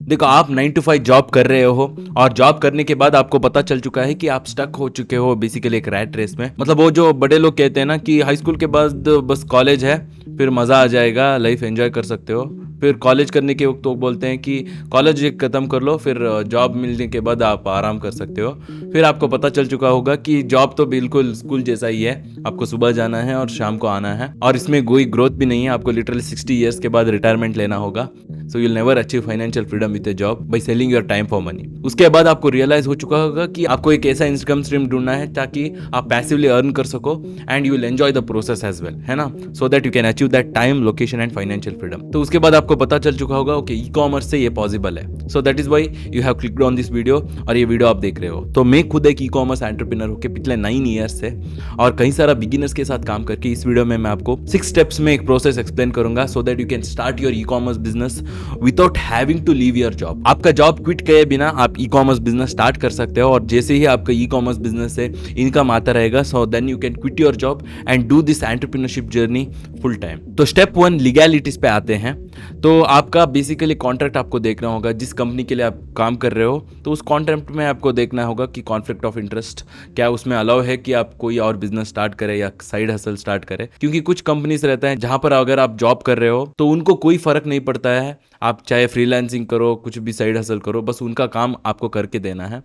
देखो, आप 9 to 5 job कर रहे हो और जॉब करने के बाद आपको पता चल चुका है कि आप स्टक हो चुके हो बेसिकली एक रैट रेस में। मतलब वो जो बड़े लोग कहते हैं ना कि हाई स्कूल के बाद बस कॉलेज है, फिर मज़ा आ जाएगा, लाइफ एंजॉय कर सकते हो। फिर कॉलेज करने के वक्त तो बोलते हैं कि कॉलेज ख़त्म कर लो, फिर जॉब मिलने के बाद आप आराम कर सकते हो। फिर आपको पता चल चुका होगा कि जॉब तो बिल्कुल स्कूल जैसा ही है, आपको सुबह जाना है और शाम को आना है, और इसमें कोई ग्रोथ भी नहीं है। आपको लिटरली 60 ईयर्स के बाद रिटायरमेंट लेना होगा। So you'll never achieve financial freedom with a job by selling your time for money. उसके बाद आपको रियलाइज हो चुका होगा कि आपको एक ऐसा इनकम स्ट्रीम ढूंढना है ताकि आप पैसिवली अर्न कर सको and you will enjoy the process as well, है ना, so that you can achieve that time, location and financial freedom. तो उसके बाद आपको पता चल चुका होगा ओके, ई कॉमर्स से ये पॉसिबल है। So that is why you have clicked on this video, और ये वीडियो आप देख रहे हो। तो मैं खुद एक ई कॉमर्स एंटरप्रेन्योर होकर पिछले 9 ईयर्स से और कई सारा बिगिनर्स के साथ काम करके इस वीडियो में मैं आपको 6 स्टेप्स में एक प्रोसेस एक्सप्लेन करूंगा so that you can start your e commerce business without having to leave your job. आपका जॉब क्विट किए बिना आप ई कॉमर्स बिजनेस स्टार्ट कर सकते हो, और जैसे ही आपका ई कॉमर्स बिजनेस से इनकम आता रहेगा, so then you can quit your job and do this entrepreneurship journey full time. तो स्टेप 1 लीगैलिटीज पे आते हैं। तो आपका बेसिकली कॉन्ट्रैक्ट आपको देखना होगा, जिस कंपनी के लिए आप काम कर रहे हो, तो उस कॉन्ट्रैक्ट में आपको देखना होगा कि कॉन्फ्लिक्ट ऑफ इंटरेस्ट क्या उसमें अलाउ है कि आप कोई और बिजनेस स्टार्ट करें या साइड हसल स्टार्ट करें। क्योंकि कुछ कंपनीज रहते हैं जहां पर अगर आप जॉब कर रहे हो तो उनको कोई फर्क नहीं पड़ता है, आप चाहे फ्रीलांसिंग करो, कुछ भी साइड हसल करो, बस उनका काम आपको करके देना है।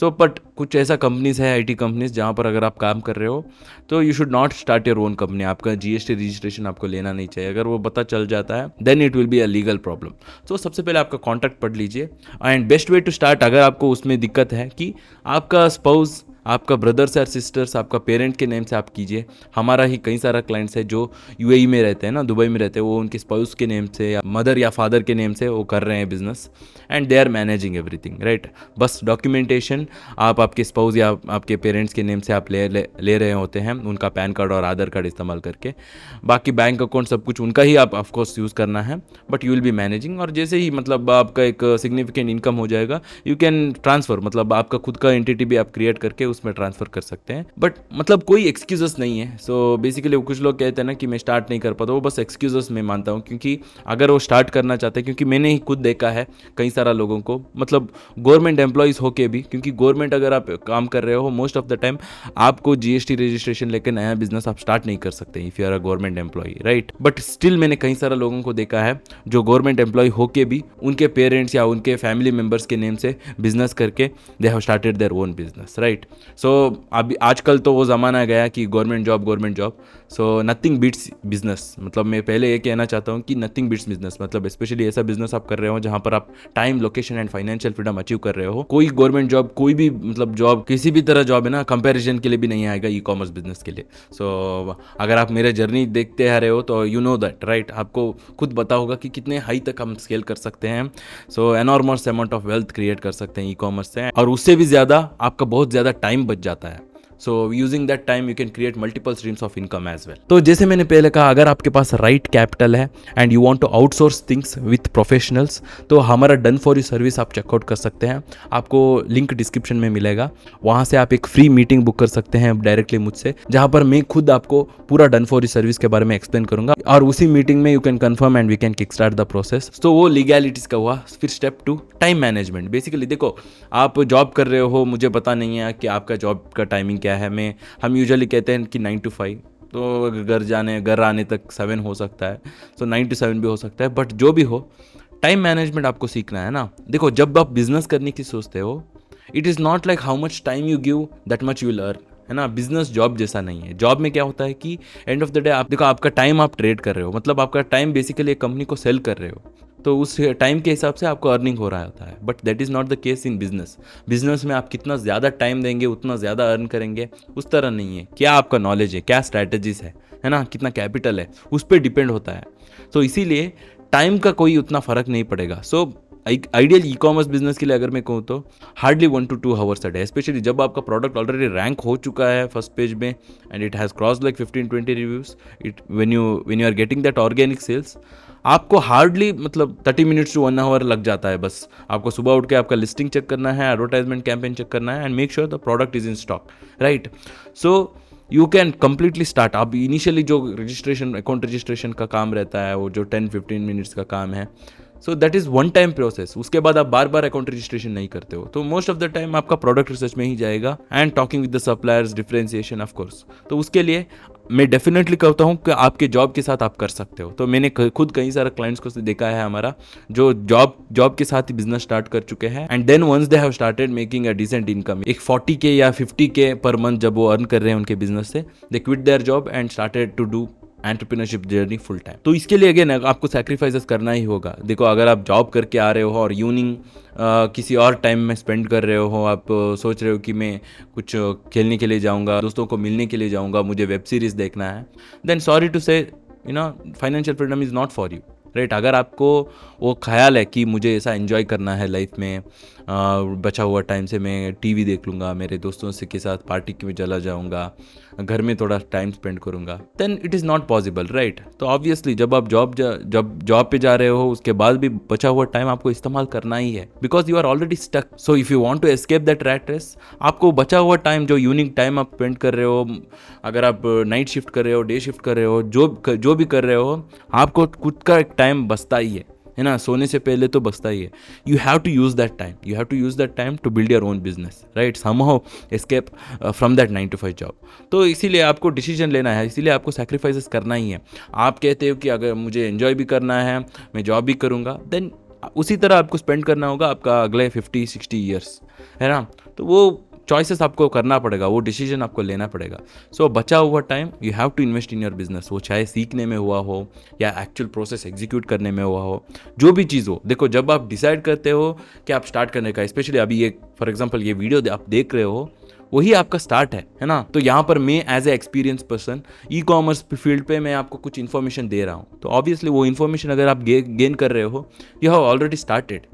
सो बट कुछ ऐसा कंपनीज है, आईटी कंपनीज, जहाँ पर अगर आप काम कर रहे हो तो you should not start your own company. आपका जीएसटी रजिस्ट्रेशन आपको लेना नहीं चाहिए। अगर वो पता चल जाता है then it will be a legal problem. तो सबसे पहले आपका कॉन्ट्रैक्ट पढ़ लीजिए, and best way to start, अगर आपको उसमें दिक्कत है कि आपका स्पाउस, आपका ब्रदर्स या सिस्टर्स, आपका पेरेंट के नेम से आप कीजिए। हमारा ही कई सारा क्लाइंट्स है जो यूएई में रहते हैं ना, दुबई में रहते हैं, वो उनके स्पाउस के नेम से या मदर या फादर के नेम से वो कर रहे हैं business, and they are managing everything, right. बस डॉक्यूमेंटेशन आप आपके स्पाउस या आपके पेरेंट्स के नेम से आप ले रहे होते हैं, उनका पैन कार्ड और आधार कार्ड इस्तेमाल करके। बाकी बैंक अकाउंट सब कुछ उनका ही आप ऑफकोर्स यूज़ करना है, but you will be managing. और जैसे ही मतलब आपका एक सिग्निफिकेंट इनकम हो जाएगा, यू कैन ट्रांसफ़र, मतलब आपका खुद का एंटिटी भी आप क्रिएट करके उसमें ट्रांसफर कर सकते हैं। बट मतलब कोई एक्सक्यूजेस नहीं है। सो बेसिकली कुछ लोग कहते हैं ना कि मैं स्टार्ट नहीं कर पाता, वो बस एक्सक्यूजेस मैं मानता हूँ। क्योंकि अगर वो स्टार्ट करना चाहते हैं, क्योंकि मैंने ही खुद देखा है कई सारा लोगों को, मतलब गवर्नमेंट एम्प्लॉयज़ होके भी, क्योंकि गवर्नमेंट अगर आप काम कर रहे हो मोस्ट ऑफ द टाइम आपको जीएसटी रजिस्ट्रेशन लेकर नया बिजनेस आप स्टार्ट नहीं कर सकते if you are a government employ, right. But still मैंने कई सारा लोगों को देखा है जो गवर्नमेंट एम्प्लॉय होके भी उनके पेरेंट्स या उनके फैमिली मेम्बर्स के नेम से बिजनेस करके they have started their own business, right. So अभी आजकल तो वो ज़माना गया कि government job, so nothing beats business. मतलब मैं पहले ये कहना चाहता हूँ कि नथिंग बीट्स बिजनेस, मतलब स्पेशली ऐसा बिजनेस आप कर रहे हो जहाँ पर आप time, location and financial freedom achieve कर रहे हो। कोई गवर्नमेंट जॉब, कोई भी मतलब जॉब, किसी भी तरह जॉब है ना, कंपैरिजन के लिए भी नहीं आएगा ई कॉमर्स बिजनेस के लिए। सो अगर आप मेरे जर्नी देखते आ रहे हो तो यू नो दैट, राइट। आपको खुद पता होगा कि कितने हाई तक हम स्केल कर सकते हैं। So enormous amount of wealth create कर सकते हैं ई कॉमर्स से, और उससे भी ज़्यादा आपका बहुत ज़्यादा टाइम बच जाता है। So using that time you can create multiple streams of income as well. तो जैसे मैंने पहले कहा, अगर आपके पास राइट कैपिटल है and you want to outsource things with professionals, तो हमारा डन फॉर यू सर्विस आप चेकआउट कर सकते हैं। आपको लिंक डिस्क्रिप्शन में मिलेगा, वहाँ से आप एक फ्री मीटिंग बुक कर सकते हैं डायरेक्टली मुझसे, जहाँ पर मैं खुद आपको पूरा डन फॉर यू सर्विस के बारे में एक्सप्लेन करूंगा, और उसी मीटिंग में you can confirm and we can kick start the process. तो वो लीगैलिटीज़ का हुआ। फिर स्टेप 2 टाइम मैनेजमेंट। बेसिकली देखो, आप जॉब कर रहे हो, मुझे पता नहीं है कि आपका जॉब का टाइमिंग क्या है। हम यूजुअली कहते हैं कि 9 to 5, तो घर आने तक 7 हो सकता है, सो 9 to 7 भी हो सकता है। बट जो भी हो, टाइम मैनेजमेंट आपको सीखना है ना। देखो, जब आप बिजनेस करने की सोचते हो, it is not like how much time you give that much you learn, है ना। बिजनेस जॉब जैसा नहीं है। जॉब में क्या होता है कि एंड ऑफ द डे आप देखो, आपका टाइम आप ट्रेड कर रहे हो, मतलब आपका टाइम बेसिकली एक कंपनी को सेल कर रहे हो, तो उस टाइम के हिसाब से आपको अर्निंग हो रहा होता है। But that is not the case in business. Business में आप कितना ज़्यादा टाइम देंगे उतना ज़्यादा अर्न करेंगे, उस तरह नहीं है। क्या आपका नॉलेज है, क्या स्ट्रैटेजीज है ना, कितना कैपिटल है, उस पर डिपेंड होता है। तो इसीलिए टाइम का कोई उतना फ़र्क नहीं पड़ेगा। So ideal e commerce business के लिए अगर मैं कहूँ तो hardly 1 to 2 hours a day, specially जब आपका प्रोडक्ट ऑलरेडी रैंक हो चुका है फर्स्ट पेज में and it has cross like 15-20 reviews, it when you are getting that organic sales, आपको हार्डली मतलब 30 मिनट्स to 1 hour लग जाता है। बस आपको सुबह उठ के आपका लिस्टिंग चेक करना है, एडवर्टाइजमेंट कैंपेन चेक करना है, and make sure the product is in stock, right. So you can completely start. आप इनिशियली जो रजिस्ट्रेशन, अकाउंट रजिस्ट्रेशन का काम रहता है, वो जो 10-15 मिनट्स का काम है, सो that is one time process. उसके बाद आप बार बार अकाउंट रजिस्ट्रेशन नहीं करते हो, तो मोस्ट ऑफ द टाइम आपका प्रोडक्ट रिसर्च में ही जाएगा and talking with the suppliers, differentiation of course. तो उसके लिए मैं डेफिनेटली कहता हूँ कि आपके जॉब के साथ आप कर सकते हो। तो मैंने खुद कई सारे क्लाइंट्स को देखा है हमारा, जो जॉब के साथ ही बिजनेस स्टार्ट कर चुके हैं and then once they have started making a decent income, एक 40K या 50K पर मंथ जब वो अर्न कर रहे हैं उनके बिजनेस से, they quit their job and started to do entrepreneurship journey full time. तो इसके लिए अगेन आपको सैक्रिफाइसेस करना ही होगा। देखो, अगर आप जॉब करके आ रहे हो और इवनिंग किसी और टाइम में स्पेंड कर रहे हो, आप सोच रहे हो कि मैं कुछ खेलने के लिए जाऊंगा, दोस्तों को मिलने के लिए जाऊंगा, मुझे वेब सीरीज़ देखना है, देन सॉरी टू से financial freedom is not for you, right. अगर आपको वो ख्याल है कि मुझे ऐसा एंजॉय करना है लाइफ में, बचा हुआ टाइम से मैं टीवी देख लूँगा, मेरे दोस्तों से के साथ पार्टी में चला जाऊँगा, घर में थोड़ा टाइम स्पेंड करूँगा, then it is not possible, right. तो ऑब्वियसली जब आप जॉब पे जा रहे हो, उसके बाद भी बचा हुआ टाइम आपको इस्तेमाल करना ही है, because you are already stuck. So if you want to escape that rat race, आपको बचा हुआ टाइम, जो यूनिक टाइम आप स्पेंड कर रहे हो, अगर आप नाइट शिफ्ट कर रहे हो, डे शिफ्ट कर रहे हो, जो भी कर रहे हो, आपको खुद का एक टाइम बचता ही है ना, सोने से पहले तो बचता ही है। You have to use that time to build your own business, right, somehow escape from that 9 to 5 job. तो इसीलिए आपको डिसीजन लेना है, इसीलिए आपको सैक्रिफाइसेस करना ही है। आप कहते हो कि अगर मुझे एंजॉय भी करना है, मैं जॉब भी करूँगा, देन उसी तरह आपको स्पेंड करना होगा आपका अगले 50-60 ईयर्स, है ना। तो वो चॉइसेस आपको करना पड़ेगा, वो डिसीजन आपको लेना पड़ेगा। सो बचा हुआ time you have to invest in your business, वो चाहे सीखने में हुआ हो या एक्चुअल प्रोसेस एग्जीक्यूट करने में हुआ हो, जो भी चीज़ हो। देखो, जब आप डिसाइड करते हो कि आप स्टार्ट करने का, स्पेशली अभी ये फॉर एग्जांपल ये वीडियो आप देख रहे हो, वही आपका स्टार्ट है ना। तो यहाँ पर मैं as a experience person e commerce field पे मैं आपको कुछ इन्फॉर्मेशन दे रहा हूँ, तो ऑब्वियसली वो इन्फॉर्मेशन अगर आप गेन कर रहे हो, you have already started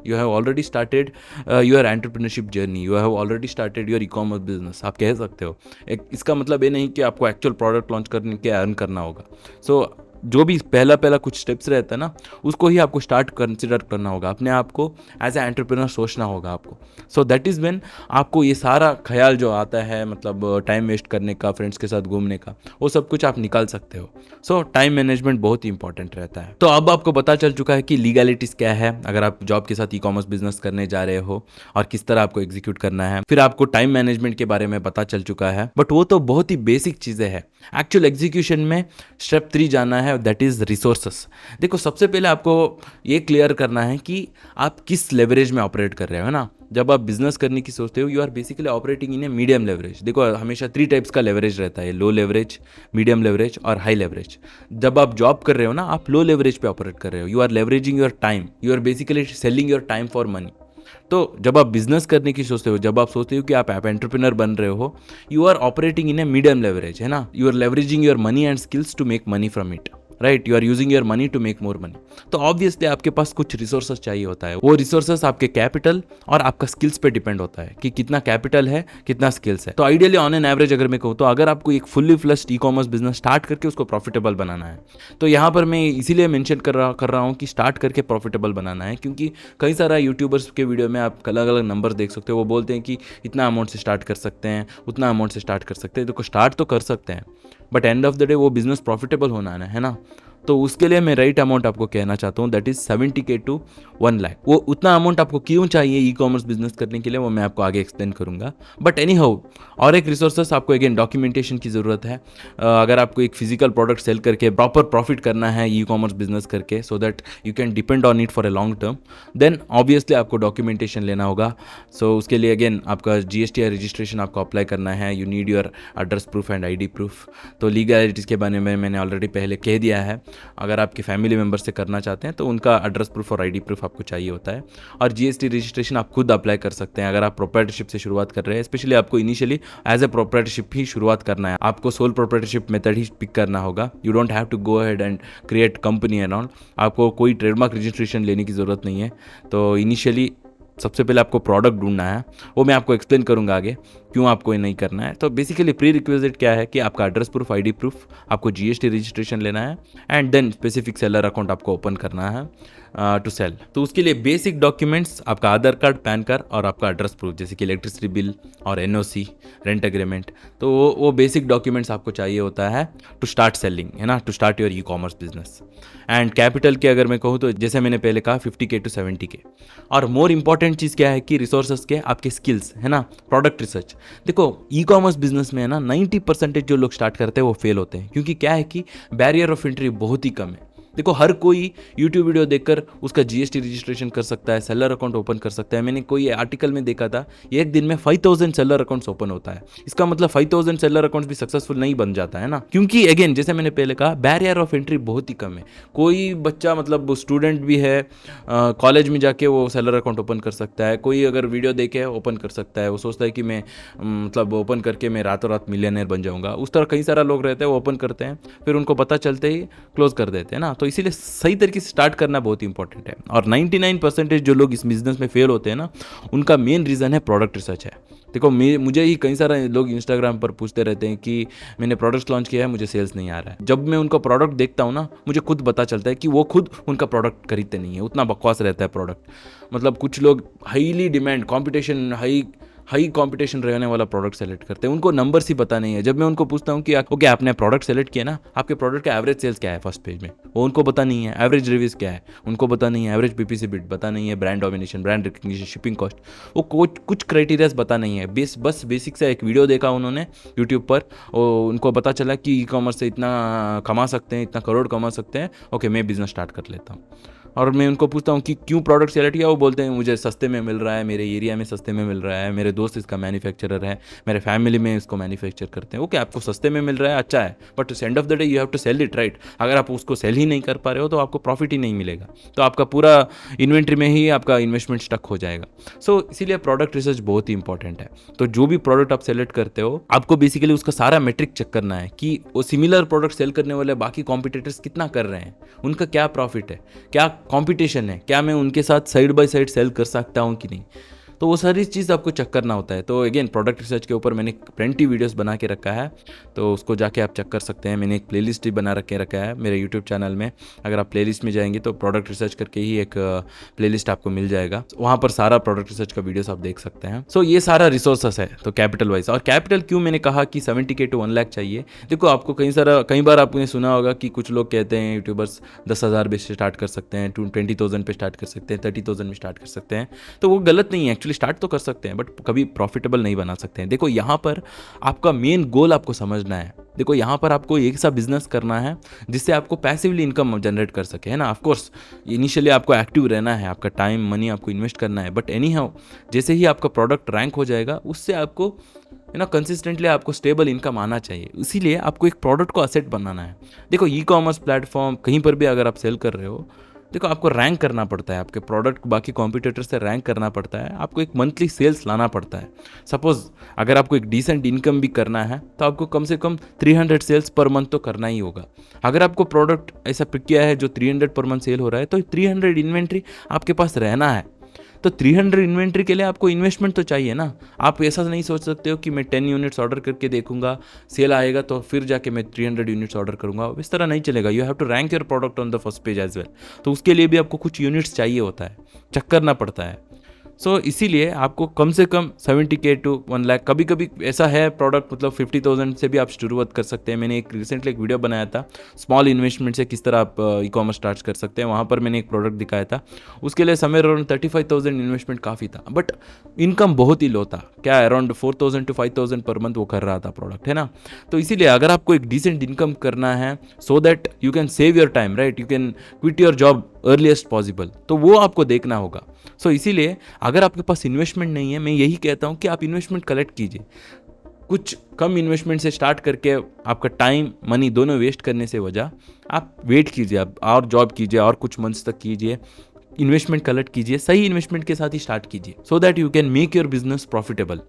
your entrepreneurship journey, you have already started your e commerce business, आप कह सकते हो। इसका मतलब ये नहीं कि आपको एक्चुअल प्रोडक्ट लॉन्च करने के अर्न करना होगा। सो जो भी पहला कुछ स्टेप्स रहता है ना, उसको ही आपको स्टार्ट कंसिडर करना होगा, अपने आप को एज ए एंटरप्रेन्योर सोचना होगा आपको। सो दैट इज़ व्हेन आपको ये सारा ख्याल जो आता है, मतलब टाइम वेस्ट करने का, फ्रेंड्स के साथ घूमने का, वो सब कुछ आप निकाल सकते हो। सो टाइम मैनेजमेंट बहुत ही इंपॉर्टेंट रहता है। तो अब आपको पता चल चुका है कि लीगैलिटीज़ क्या है अगर आप जॉब के साथ ई कॉमर्स बिजनेस करने जा रहे हो, और किस तरह आपको एग्जीक्यूट करना है। फिर आपको टाइम मैनेजमेंट के बारे में पता चल चुका है, बट वो तो बहुत ही बेसिक चीज़ें हैं। एक्चुअल एग्जीक्यूशन में स्टेप 3 जाना है, दैट इज़ रिसोर्सेस। देखो, सबसे पहले आपको ये क्लियर करना है कि आप किस लेवरेज में ऑपरेट कर रहे हो, है ना। जब आप बिजनेस करने की सोचते हो, you are basically operating in a medium leverage. देखो, हमेशा 3 टाइप्स का लेवरेज रहता है, लो लेवरेज, मीडियम लेवरेज और हाई लेवरेज। जब आप जॉब कर रहे हो ना, आप लो लेवरेज पे ऑपरेट कर रहे हो, you are leveraging your time, you are basically selling your time for money. तो जब आप बिजनेस करने की सोचते हो, जब आप सोचते हो कि आप एंटरप्रेन्योर बन रहे हो, you are operating in a medium leverage, है ना। You are leveraging your money and skills to make money from it, right. You are using your money to make more money. तो ऑब्वियसली आपके पास कुछ resources चाहिए होता है, वो रिसोर्सेस आपके कैपिटल और आपका स्किल्स पे डिपेंड होता है कि कितना कैपिटल है, कितना स्किल्स है। तो आइडियली ऑन एन एवरेज अगर मैं कहूँ, तो अगर आपको एक फुल्ली फ्लश्ड ई कॉमर्स बिजनेस स्टार्ट करके उसको प्रॉफिटेबल बनाना है, तो यहाँ पर मैं इसीलिए मेंशन कर रहा हूँ कि स्टार्ट करके प्रॉफिटेबल बनाना है, क्योंकि कई सारा यूट्यूबर्स के वीडियो में आप अलग अलग नंबर देख सकते हो। वो बोलते हैं कि इतना अमाउंट से स्टार्ट कर सकते हैं, उतना अमाउंट से स्टार्ट कर सकते हैं। देखो, स्टार्ट तो कर सकते हैं, but end of the day वो बिजनेस प्रॉफिटेबल होना है ना। तो उसके लिए मैं राइट अमाउंट आपको कहना चाहता हूँ, that is 70K to 1 lakh. वो उतना अमाउंट आपको क्यों चाहिए ई कॉमर्स बिजनेस करने के लिए, वो मैं आपको आगे एक्सप्लेन करूंगा। बट एनी हाउ, और एक रिसोर्सेस आपको अगेन डॉक्यूमेंटेशन की ज़रूरत है। अगर आपको एक फिजिकल प्रोडक्ट सेल करके प्रॉपर प्रॉफिट करना है ई कॉमर्स बिजनेस करके, so that you can depend on it for a long term, then obviously आपको डॉक्यूमेंटेशन लेना होगा। सो उसके लिए अगेन आपका GST रजिस्ट्रेशन आपको अप्लाई करना है। You need your address proof and ID proof. तो लीगैलिटीज़ के बारे में मैंने ऑलरेडी पहले कह दिया है। अगर आपके फैमिली मेम्बर से करना चाहते हैं तो उनका एड्रेस प्रूफ और ID प्रूफ आपको चाहिए होता है। और GST रजिस्ट्रेशन आप खुद अप्लाई कर सकते हैं अगर आप प्रोप्राइटरशिप से शुरुआत कर रहे हैं। स्पेशली आपको इनिशियली एज ए प्रोप्राइटरशिप ही शुरुआत करना है, आपको सोल प्रोप्राइटरशिप मेथड ही पिक करना होगा। You don't have to go ahead and create company and all. आपको कोई ट्रेडमार्क रजिस्ट्रेशन लेने की ज़रूरत नहीं है। तो इनिशियली सबसे पहले आपको प्रोडक्ट ढूंढना है, वो मैं आपको एक्सप्लेन करूंगा आगे क्यों आपको ये नहीं करना है। तो बेसिकली प्री रिक्विजिट क्या है कि आपका एड्रेस प्रूफ, ID प्रूफ, आपको GST रजिस्ट्रेशन लेना है, and then specific seller account आपको ओपन करना है। To sell. तो उसके लिए बेसिक डॉक्यूमेंट्स आपका आधार कार्ड, पैन कार्ड और आपका एड्रेस प्रूफ, जैसे कि इलेक्ट्रिसिटी बिल और एनओसी, रेंट एग्रीमेंट। तो वो बेसिक डॉक्यूमेंट्स आपको चाहिए होता है टू स्टार्ट सेलिंग, है ना, to start your e commerce business. And capital के अगर मैं कहूँ तो जैसे मैंने पहले कहा 50K to 70K। और मोर इंपॉर्टेंट चीज़ क्या है कि रिसोर्सेज के आपके स्किल्स, है ना, प्रोडक्ट रिसर्च। देखो ई कॉमर्स बिजनेस में है ना 90% जो लोग स्टार्ट करते हैं वो फेल होते हैं, क्योंकि क्या है कि बैरियर ऑफ एंट्री बहुत ही कम है। देखो हर कोई यूट्यूब वीडियो देखकर उसका जीएसटी रजिस्ट्रेशन कर सकता है, सेलर अकाउंट ओपन कर सकता है। मैंने कोई आर्टिकल में देखा था एक दिन में 5000 सेलर अकाउंट्स ओपन होता है। इसका मतलब 5000 सेलर अकाउंट्स भी सक्सेसफुल नहीं बन जाता है ना, क्योंकि अगेन जैसे मैंने पहले कहा बैरियर ऑफ एंट्री बहुत ही कम है। कोई बच्चा मतलब स्टूडेंट भी है, कॉलेज में जाके वो सेलर अकाउंट ओपन कर सकता है। कोई अगर वीडियो देखे ओपन कर सकता है, वो सोचता है कि मैं मतलब ओपन करके मैं रातों रात मिलियनर बन जाऊंगा। उस तरह कई सारा लोग रहते हैं, वो ओपन करते हैं फिर उनको पता चलते ही क्लोज कर देते हैं ना। तो इसीलिए सही तरीके से स्टार्ट करना बहुत इंपॉर्टेंट है। और 99% जो लोग इस बिजनेस में फेल होते हैं ना, उनका मेन रीज़न है प्रोडक्ट रिसर्च है। देखो मुझे ही कई सारे लोग इंस्टाग्राम पर पूछते रहते हैं कि मैंने प्रोडक्ट्स लॉन्च किया है, मुझे सेल्स नहीं आ रहा है। जब मैं उनका प्रोडक्ट देखता हूँ ना, मुझे खुद पता चलता है कि वो खुद उनका प्रोडक्ट खरीदते नहीं है, उतना बकवास रहता है प्रोडक्ट। मतलब कुछ लोग highly demand competition high competition रहने वाला प्रोडक्ट सेलेक्ट करते हैं, उनको नंबर्स ही पता नहीं है। जब मैं उनको पूछता हूँ कि ओके आपने प्रोडक्ट सेलेक्ट किया ना, आपके प्रोडक्ट का एवरेज सेल्स क्या है फर्स्ट पेज में, वो उनको पता नहीं है। एवरेज रिव्यूज क्या है उनको पता नहीं है। एवरेज पीपीसी बिट पता नहीं है। Brand domination, brand recognition, shipping cost, वो कुछ क्राइटेरियाज पता नहीं है। बस बेसिक से एक वीडियो देखा उन्होंने यूट्यूब पर, उनको पता चला कि ई कॉमर्स से इतना कमा सकते हैं, इतना करोड़ कमा सकते हैं, ओके मैं बिजनेस स्टार्ट कर लेता हूँ। और मैं उनको पूछता हूँ कि क्यों प्रोडक्ट सेलेक्ट किया, वो बोलते हैं मुझे सस्ते में मिल रहा है, मेरे एरिया में सस्ते में मिल रहा है, मेरे दोस्त इसका मैन्युफैक्चरर है, मेरे फैमिली में इसको मैन्युफैक्चर करते हैं। ओके आपको सस्ते में मिल रहा है, अच्छा है, but end of the day you have to sell it, right. अगर आप उसको सेल ही नहीं कर पा रहे हो तो आपको प्रॉफिट ही नहीं मिलेगा, तो आपका पूरा इन्वेंट्री में ही आपका इन्वेस्टमेंट स्टक हो जाएगा। सो इसीलिए प्रोडक्ट रिसर्च बहुत ही इंपॉर्टेंट है। तो जो भी प्रोडक्ट आप सेलेक्ट करते हो, आपको बेसिकली उसका सारा मेट्रिक चेक करना है कि वो सिमिलर प्रोडक्ट सेल करने वाले बाकी कॉम्पिटिटर्स कितना कर रहे हैं, उनका क्या प्रॉफिट है, क्या कॉम्पिटिशन है, क्या मैं उनके साथ साइड बाय साइड सेल कर सकता हूँ कि नहीं। तो वो सारी चीज़ आपको चेक करना होता है। तो अगेन प्रोडक्ट रिसर्च के ऊपर मैंने प्लेंटी वीडियोस बना के रखा है, तो उसको जाके आप चेक कर सकते हैं। मैंने एक प्लेलिस्ट भी बना रखा है मेरे यूट्यूब चैनल में। अगर आप प्लेलिस्ट में जाएंगे तो प्रोडक्ट रिसर्च करके ही एक प्लेलिस्ट आपको मिल जाएगा, वहाँ पर सारा प्रोडक्ट रिसर्च का वीडियोस आप देख सकते हैं। सो ये सारा रिसोर्सेस है। तो कैपिटल वाइज, और कैपिटल क्यों मैंने कहा कि 70K to 1 लाख चाहिए। देखो आपको कई बार आपने सुना होगा कि कुछ लोग कहते हैं यूट्यूबर्स 10,000 पे स्टार्ट कर सकते हैं, 20,000 पे स्टार्ट कर सकते हैं, 30,000 में स्टार्ट कर सकते हैं। तो वो गलत नहीं है, एक्चुअली स्टार्ट तो कर सकते हैं बट कभी प्रॉफिटेबल नहीं बना सकते हैं। देखो यहाँ पर आपका मेन गोल आपको समझना है। देखो यहाँ पर आपको एक सा बिजनेस करना है जिससे आपको पैसिवली इनकम जनरेट कर सके, है ना। ऑफ कोर्स इनिशियली आपको एक्टिव रहना है, आपका टाइम मनी आपको इन्वेस्ट करना है, बट एनी हाउ जैसे ही आपका प्रोडक्ट रैंक हो जाएगा उससे आपको कंसिस्टेंटली आपको स्टेबल इनकम आना चाहिए। इसीलिए आपको एक प्रोडक्ट को असेट बनाना है। देखो ई कॉमर्स प्लेटफॉर्म कहीं पर भी अगर आप सेल कर रहे हो, देखो आपको रैंक करना पड़ता है, आपके प्रोडक्ट बाकी कॉम्पिटिटर से रैंक करना पड़ता है, आपको एक मंथली सेल्स लाना पड़ता है। सपोज अगर आपको एक डिसेंट इनकम भी करना है तो आपको कम से कम 300 सेल्स पर मंथ तो करना ही होगा। अगर आपको प्रोडक्ट ऐसा पिक किया है जो 300 पर मंथ सेल हो रहा है तो 300 इन्वेंट्री आपके पास रहना है। तो 300 इन्वेंट्री के लिए आपको इन्वेस्टमेंट तो चाहिए ना। आप ऐसा नहीं सोच सकते हो कि मैं 10 यूनिट्स ऑर्डर करके देखूंगा, सेल आएगा तो फिर जाके मैं 300 यूनिट्स ऑर्डर करूंगा, इस तरह नहीं चलेगा। You have to rank your product on the first page as well. तो उसके लिए भी आपको कुछ यूनिट्स चाहिए होता है, चेक करना पड़ता है। सो इसीलिए आपको कम से कम 70K to 1 लाख, कभी कभी ऐसा है प्रोडक्ट मतलब 50,000 से भी आप शुरुआत कर सकते हैं। मैंने एक रिसेंटली एक वीडियो बनाया था स्मॉल इन्वेस्टमेंट से किस तरह आप ई कॉमर्स स्टार्ट कर सकते हैं, वहाँ पर मैंने एक प्रोडक्ट दिखाया था। उसके लिए समवेयर अराउंड 35,000 इन्वेस्टमेंट काफ़ी था, बट इनकम बहुत ही लो था। क्या अराउंड 4,000 to 5,000 पर मंथ वो कर रहा था प्रोडक्ट, है ना। तो इसीलिए अगर आपको एक डिसेंट इनकम करना है सो that you can save your time, right, you can quit your job earliest possible, तो वो आपको देखना होगा। सो इसीलिए अगर आपके पास इन्वेस्टमेंट नहीं है, मैं यही कहता हूँ कि आप इन्वेस्टमेंट कलेक्ट कीजिए। कुछ कम इन्वेस्टमेंट से स्टार्ट करके आपका टाइम मनी दोनों वेस्ट करने से वजह आप वेट कीजिए, आप और जॉब कीजिए और कुछ मंथ्स तक कीजिए, इन्वेस्टमेंट कलेक्ट कीजिए, सही इन्वेस्टमेंट के साथ ही स्टार्ट कीजिए so that you can make your business profitable,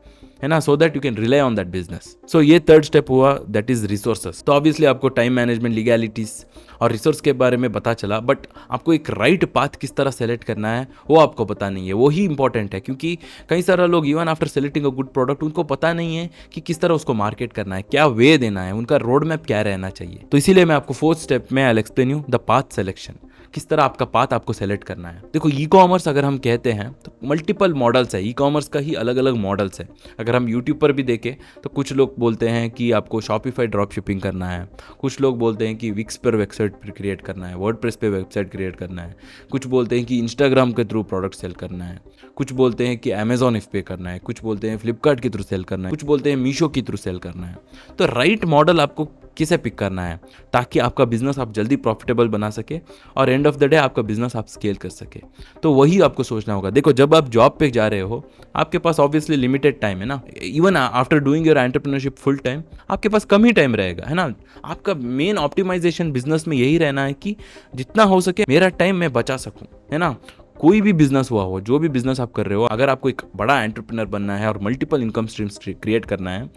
है ना, so that you can rely on that business. So ये थर्ड स्टेप हुआ, दैट इज रिसोर्सेस। तो ऑब्वियसली आपको टाइम मैनेजमेंट, लीगैलिटीज और रिसोर्स के बारे में पता चला, बट आपको एक राइट पाथ किस तरह सेलेक्ट करना है वो आपको पता नहीं है। वो ही इंपॉर्टेंट है, क्योंकि कई सारे लोग even after selecting a good product उनको पता नहीं है कि किस तरह उसको मार्केट करना है, क्या वे देना है, उनका रोड मैप क्या रहना चाहिए। तो इसीलिए मैं आपको फोर्थ स्टेप में I explain you the path selection, किस तरह आपका पाथ आपको सेलेक्ट करना है। देखो ई कॉमर्स अगर हम कहते हैं तो मल्टीपल मॉडल्स है, ई कॉमर्स का ही अलग अलग मॉडल्स है। अगर हम यूट्यूब पर भी देखें तो कुछ लोग बोलते हैं कि आपको शॉपिफाई ड्रॉप शिपिंग करना है, कुछ लोग बोलते हैं कि विक्स पर वेबसाइट क्रिएट करना है, वर्डप्रेस पे वेबसाइट क्रिएट करना है, कुछ बोलते हैं कि इंस्टाग्राम के थ्रू प्रोडक्ट सेल करना है, कुछ बोलते हैं कि अमेजॉन पे करना है, कुछ बोलते हैं फ्लिपकार्ट के थ्रू सेल करना है, कुछ बोलते हैं मीशो के थ्रू सेल करना है। तो राइट मॉडल आपको किसे पिक करना है ताकि आपका बिजनेस आप जल्दी प्रॉफिटेबल बना सके और एंड ऑफ द डे आपका बिजनेस आप स्केल कर सके। तो वही आपको सोचना होगा। देखो जब आप जॉब पे जा रहे हो आपके पास ऑब्वियसली लिमिटेड टाइम है ना, even after doing your entrepreneurship full time आपके पास कम ही टाइम रहेगा, है ना। आपका मेन ऑप्टिमाइजेशन बिजनेस में यही रहना है कि जितना हो सके मेरा टाइम मैं बचा सकूं, है ना। कोई भी बिजनेस हुआ हो, जो भी बिजनेस आप कर रहे हो, अगर आपको एक बड़ा एंटरप्रेन्योर बनना है और मल्टीपल इनकम स्ट्रीम्स क्रिएट करना है,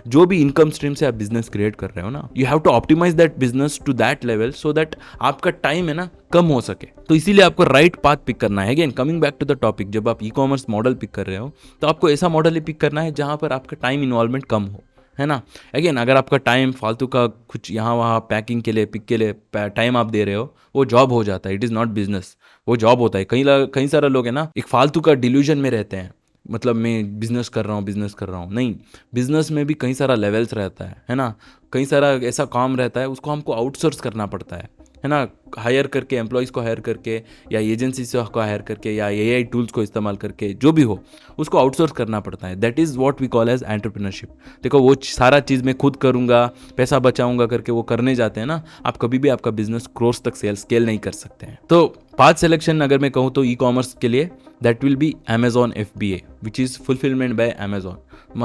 जो भी इनकम स्ट्रीम से आप बिजनेस क्रिएट कर रहे हो ना, you have to optimize that business to that level so that आपका टाइम है ना कम हो सके। तो इसीलिए आपको राइट पाथ पिक करना है। Again coming back to the topic, जब आप ई कॉमर्स मॉडल पिक कर रहे हो तो आपको ऐसा मॉडल ही पिक करना है जहां पर आपका टाइम इन्वॉल्वमेंट कम हो, है ना। अगेन अगर आपका टाइम फालतू का कुछ यहाँ वहाँ पैकिंग के लिए, पिक के लिए टाइम आप दे रहे हो, वो जॉब हो जाता है। इट इज़ नॉट बिजनेस, वो जॉब होता है। कई सारे लोग हैं ना एक फालतू का डिल्यूजन में रहते हैं, मतलब मैं बिजनेस कर रहा हूँ, बिजनेस कर रहा हूँ। नहीं, बिजनेस में भी कई सारा लेवल्स रहता है ना। कई सारा ऐसा काम रहता है उसको हमको आउटसोर्स करना पड़ता है ना। हायर करके, एम्प्लॉयज़ को हायर करके या एजेंसी से को हायर करके या एआई टूल्स को इस्तेमाल करके, जो भी हो उसको आउटसोर्स करना पड़ता है। That is what we call as entrepreneurship. देखो वो सारा चीज़ मैं खुद करूँगा, पैसा बचाऊंगा करके वो करने जाते हैं ना, आप कभी भी आपका बिजनेस ग्रोथ तक स्केल नहीं कर सकते हैं। तो पाथ सिलेक्शन अगर मैं कहूँ तो ई कॉमर्स के लिए that will be Amazon FBA which is fulfilment bye Amazon,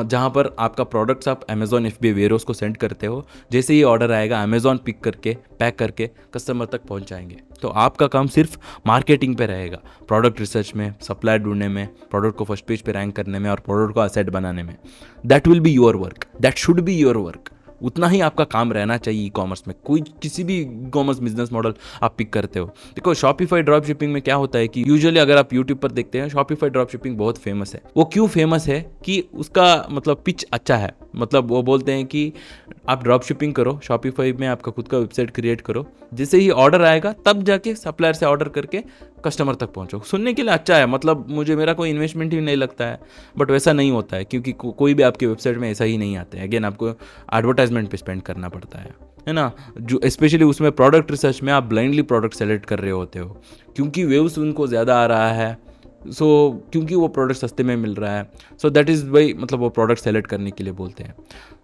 जहाँ पर आपका प्रोडक्ट्स आप अमेजॉन FBA वेयरहाउस को सेंड करते हो, जैसे ही ऑर्डर आएगा अमेजॉन पिक करके पैक करके कस्टमर तक पहुँचाएंगे। तो आपका काम सिर्फ मार्केटिंग पे रहेगा, प्रोडक्ट रिसर्च में, सप्लायर ढूंढने में, प्रोडक्ट को फर्स्ट पेज पे रैंक करने में और प्रोडक्ट को असेट बनाने में। That will be your work, that should be your work. उतना ही आपका काम रहना चाहिए ई कॉमर्स में। कोई किसी भी ई कॉमर्स बिजनेस मॉडल आप पिक करते हो, देखो शॉपिफाई ड्रॉप शिपिंग में क्या होता है कि यूजुअली अगर आप यूट्यूब पर देखते हैं शॉपिफाई ड्रॉप शिपिंग बहुत फेमस है। वो क्यों फेमस है कि उसका मतलब पिच अच्छा है। मतलब वो बोलते हैं कि आप ड्रॉप शिपिंग करो, शॉपिफाई में आपका खुद का वेबसाइट क्रिएट करो, जैसे ही ऑर्डर आएगा तब जाके सप्लायर से ऑर्डर करके कस्टमर तक पहुंचो। सुनने के लिए अच्छा है, मतलब मुझे मेरा कोई इन्वेस्टमेंट ही नहीं लगता है, बट वैसा नहीं होता है क्योंकि कोई भी आपकी वेबसाइट में ऐसा ही नहीं आता है। अगेन आपको एडवर्टाइजमेंट पे स्पेंड करना पड़ता है ना। जो स्पेशली उसमें प्रोडक्ट रिसर्च में आप ब्लाइंडली प्रोडक्ट सेलेक्ट कर रहे होते हो क्योंकि व्यूज उनको ज़्यादा आ रहा है, क्योंकि वो प्रोडक्ट सस्ते में मिल रहा है। सो दैट इज़ वाई मतलब वो प्रोडक्ट सेलेक्ट करने के लिए बोलते हैं।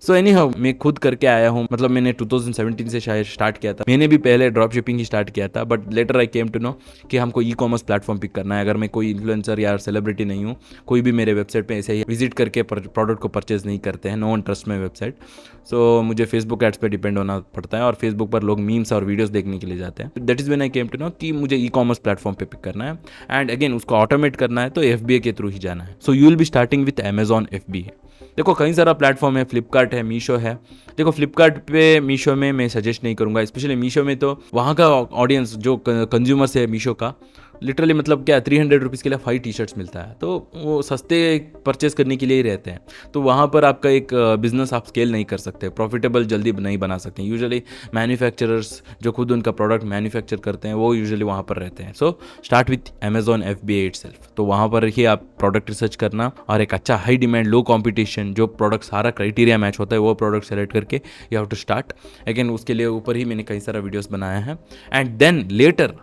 सो एनी हाउ मैं खुद करके आया हूँ, मतलब मैंने 2017 से शायद स्टार्ट किया था। मैंने भी पहले ड्रॉप शिपिंग ही स्टार्ट किया था, but later I came to know कि हमको ई कॉमर्स प्लेटफॉर्म पिक करना है। अगर मैं कोई इन्फ्लुएंसर या सेलिब्रिटी नहीं हूँ, कोई भी मेरे वेबसाइट पे ऐसे ही विजिट करके प्रोडक्ट को परचेज नहीं करते हैं, no one trust my website. So मुझे फेसबुक एड्स पे डिपेंड होना पड़ता है और फेसबुक पर लोग मीम्स और वीडियोस देखने के लिए जाते हैं। That is when I came to know कि मुझे ई कॉमर्स प्लेटफॉर्म पे पिक करना है एंड अगेन उसको ऑटोमेट करना है, तो FBA के थ्रू ही जाना है। So you will be starting with Amazon FBA। देखो कई सारा प्लेटफॉर्म है, फ्लिपकार्ट है, मीशो है। देखो फ्लिपकार्ट पे, मीशो में मैं सजेस्ट नहीं करूँगा, स्पेशली मीशो में तो वहाँ का ऑडियंस जो कंज्यूमर्स है मीशो का, लिटरली मतलब क्या 300 रुपीज़ के लिए 5 टी-शर्ट्स मिलता है, तो वो सस्ते परचेज करने के लिए ही रहते हैं। तो वहाँ पर आपका एक बिजनेस आप स्केल नहीं कर सकते, प्रॉफिटेबल जल्दी नहीं बना सकते। यूजुअली मैन्युफैक्चरर्स जो खुद उनका प्रोडक्ट मैन्युफैक्चर करते हैं वो यूजुअली वहाँ पर रहते हैं। So start with Amazon FBA itself. तो वहाँ पर ही आप प्रोडक्ट रिसर्च करना और एक अच्छा हाई डिमांड लो कॉम्पिटिशन जो प्रोडक्ट सारा क्राइटेरिया मैच होता है वो प्रोडक्ट सेलेक्ट करके you have to start. Again उसके लिए ऊपर ही मैंने कई सारा वीडियोस बनाया है एंड देन लेटर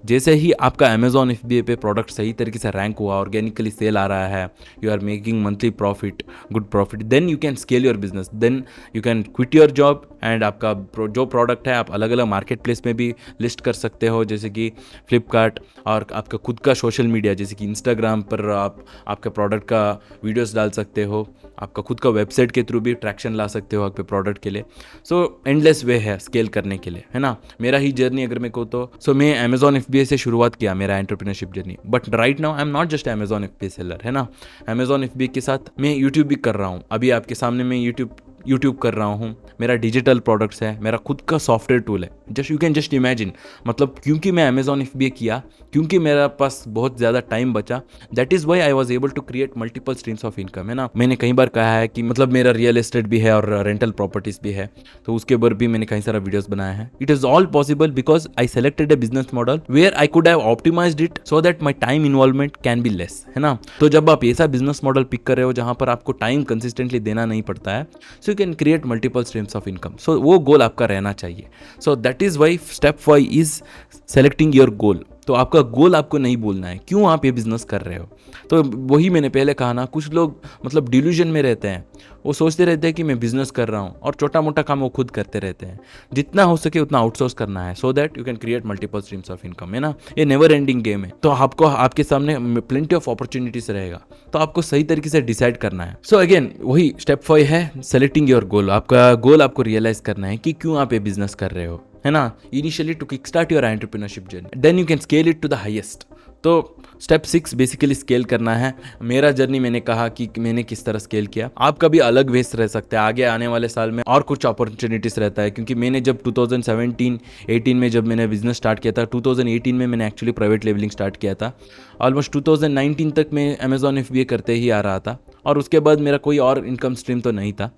जैसे ही आपका अमेजॉन FBA पे प्रोडक्ट सही तरीके से रैंक हुआ, ऑर्गेनिकली सेल आ रहा है, you are making monthly profit, good profit, then you can scale your business, then you can quit your job and आपका जो प्रोडक्ट है आप अलग अलग मार्केट प्लेस में भी लिस्ट कर सकते हो, जैसे कि फ्लिपकार्ट, और आपका खुद का सोशल मीडिया जैसे कि इंस्टाग्राम पर आप आपके प्रोडक्ट का वीडियोस डाल सकते हो, आपका खुद का वेबसाइट के थ्रू भी ट्रैक्शन ला सकते हो आपके प्रोडक्ट के लिए। सो एंडलेस वे है स्केल करने के लिए, है ना। मेरा ही जर्नी अगर मैं कहूँ तो मैं अमेजॉन FBA से शुरुआत किया मेरा entrepreneurship journey, but right now I am not just Amazon FBA seller, है ना। अमेजॉन FBA के साथ मैं यूट्यूब भी कर रहा हूँ, अभी आपके सामने मैं यूट्यूब कर रहा हूँ, मेरा डिजिटल प्रोडक्ट्स है, मेरा खुद का सॉफ्टवेयर टूल है। Just you can just imagine, मतलब क्योंकि मैं अमेजॉन FBA किया, क्योंकि मेरा पास बहुत ज़्यादा टाइम बचा, that is why I was able to create multiple streams of income, है ना। मैंने कई बार कहा है कि मतलब मेरा रियल एस्टेट भी है और रेंटल प्रॉपर्टीज भी है, तो उसके ऊपर भी मैंने कई सारा वीडियोस बनाया है। It is all possible because I selected a business model where I could have optimized it so that my time involvement can be less, है ना। तो जब आप ऐसा बिजनेस मॉडल पिक कर रहे हो जहाँ पर आपको टाइम कंसिस्टेंटली देना नहीं पड़ता है, so you can create multiple streams of income. So वो गोल आपका रहना चाहिए। So that is why step 5 is selecting your goal. तो आपका गोल आपको नहीं बोलना है, क्यों आप ये बिजनेस कर रहे हो। तो वही मैंने पहले कहा ना, कुछ लोग मतलब डिल्यूजन में रहते हैं, वो सोचते रहते हैं कि मैं बिजनेस कर रहा हूँ और छोटा मोटा काम वो खुद करते रहते हैं। जितना हो सके उतना आउटसोर्स करना है, सो that you can create multiple streams of income, है ना। ये नेवर एंडिंग गेम है, तो आपको आपके सामने प्लेंटी ऑफ अपॉर्चुनिटीज रहेगा, तो आपको सही तरीके से डिसाइड करना है। सो अगेन वही स्टेप 5 है सेलेक्टिंग योर गोल। आपका गोल आपको रियलाइज करना है कि क्यों आप ये बिजनेस कर रहे हो, है ना। Initially to kick start your entrepreneurship journey, then you can scale it to the highest. तो स्टेप 6 बेसिकली स्केल करना है। मेरा जर्नी मैंने कहा कि मैंने किस तरह स्केल किया, आपका भी अलग वेस रह सकता है। आगे आने वाले साल में और कुछ अपॉर्चुनिटीज रहता है, क्योंकि मैंने जब 2017-18 में जब मैंने बिजनेस स्टार्ट किया था, 2018 में मैंने एक्चुअली प्राइवेट लेवलिंग स्टार्ट किया था। ऑलमोस्ट 2019 तक मैं अमेजॉन FBA करते ही आ रहा था, और उसके बाद मेरा कोई और इनकम स्ट्रीम तो नहीं था।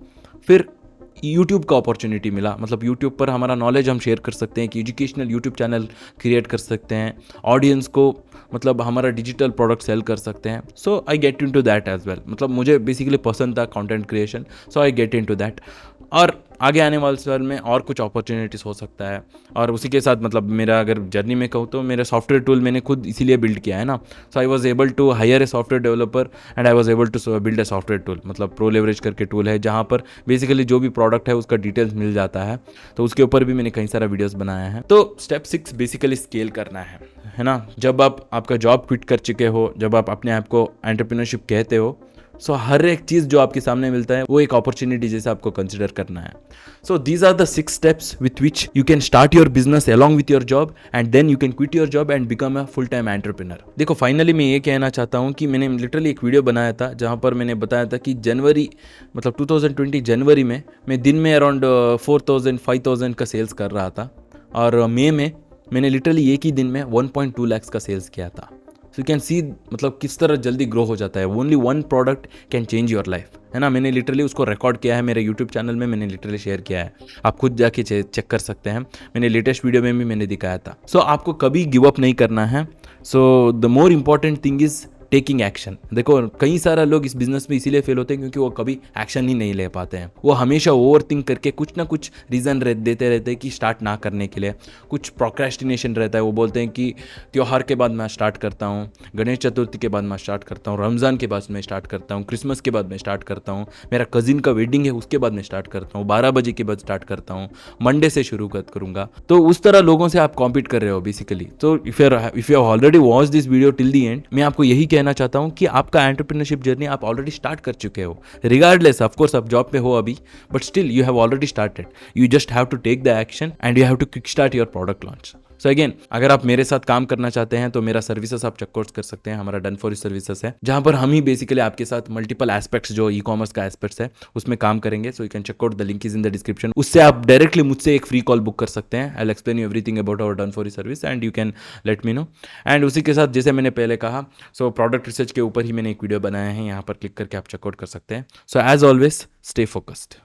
फिर यूट्यूब का अपॉर्चुनिटी मिला, मतलब यूट्यूब पर हमारा नॉलेज हम शेयर कर सकते हैं, कि एजुकेशनल यूट्यूब चैनल क्रिएट कर सकते हैं, ऑडियंस को मतलब हमारा डिजिटल प्रोडक्ट सेल कर सकते हैं। So I get into that as well, मतलब मुझे बेसिकली पसंद था content creation, so I get into that. और आगे आने वाले साल में और कुछ अपॉर्चुनिटीज़ हो सकता है। और उसी के साथ मतलब मेरा अगर जर्नी में कहूँ तो मेरा सॉफ्टवेयर टूल मैंने खुद इसीलिए बिल्ड किया है ना। So I was able to hire a software developer and I was able to build a software tool, मतलब प्रो लेवरेज करके टूल है, जहाँ पर बेसिकली जो भी प्रोडक्ट है उसका डिटेल्स मिल जाता है। तो उसके ऊपर भी मैंने कई सारा वीडियोस बनाया है। तो स्टेप 6 बेसिकली स्केल करना है ना। जब आप आपका जॉब क्विट कर चुके हो, जब आप अपने आप को एंटरप्रेन्योरशिप कहते हो, सो हर एक चीज़ जो आपके सामने मिलता है वो एक अपॉर्चुनिटी जैसे आपको कंसिडर करना है। So these are the 6 steps with which you can start your business along with your job, and then you can quit your job and become a full time entrepreneur. देखो finally मैं ये कहना चाहता हूँ कि मैंने लिटरली एक video बनाया था जहाँ पर मैंने बताया था कि जनवरी मतलब 2020 जनवरी में मैं दिन में अराउंड 4,000-5,000 का सेल्स कर रहा था, और मई में मैंने लिटरली एक ही दिन में 1.2 लाख का सेल्स किया था। सो यू कैन सी मतलब किस तरह जल्दी ग्रो हो जाता है। Only one product can change your life, है ना। मैंने लिटरली उसको रिकॉर्ड किया है मेरे यूट्यूब चैनल में, मैंने लिटरली शेयर किया है, आप खुद जाके चेक कर सकते हैं। मैंने लेटेस्ट वीडियो में भी मैंने दिखाया था। सो आपको कभी गिव अप नहीं करना है। So the more important thing is taking action. देखो कई सारा लोग इस बिजनेस में इसीलिए फेल होते हैं क्योंकि वो कभी एक्शन ही नहीं ले पाते हैं। वो हमेशा ओवर थिंक करके कुछ ना कुछ रीज़न देते रहते हैं कि स्टार्ट ना करने के लिए। कुछ प्रोक्रेस्टिनेशन रहता है, वो बोलते हैं कि त्योहार के बाद मैं स्टार्ट करता हूँ, गणेश चतुर्थी के बाद मैं स्टार्ट करता हूँ, रमज़ान के बाद मैं स्टार्ट करता हूँ, क्रिसमस के बाद मैं स्टार्ट करता हूँ, मेरा कजिन का वेडिंग है उसके बाद मैं स्टार्ट करता हूँ, 12 बजे के बाद स्टार्ट करता हूँ, मंडे से शुरू करूँगा। तो उस तरह लोगों से आप कॉम्पीट कर रहे हो बेसिकली। तो if you already watch this video till the end, मैं आपको यही कहना चाहता हूं कि आपका एंटरप्रेन्योरशिप जर्नी आप ऑलरेडी स्टार्ट कर चुके हो। रिगार्डलेस ऑफ कोर्स आप जॉब पे हो अभी, but still you have already started. You just have to take the action and you have to kick start your product launch. So again अगर आप मेरे साथ काम करना चाहते हैं तो मेरा सर्विसेज आप चेकआउट कर सकते हैं। हमारा डन फॉर यू सर्विसेज है, जहां पर हम ही बेसिकली आपके साथ मल्टीपल एस्पेक्ट्स जो ई-कॉमर्स का एस्पेक्ट्स है उसमें काम करेंगे। सो you can checkout, the link is in the description. उससे आप डायरेक्टली मुझसे एक फ्री कॉल बुक कर सकते हैं। I will explain you everything about our done for you service and you can let me know. एंड उसी के साथ जैसे मैंने पहले कहा, सो प्रोडक्ट रिसर्च के ऊपर ही मैंने एक वीडियो बनाया है, यहाँ पर क्लिक करके आप चेकआउट कर सकते हैं। So as always stay focused.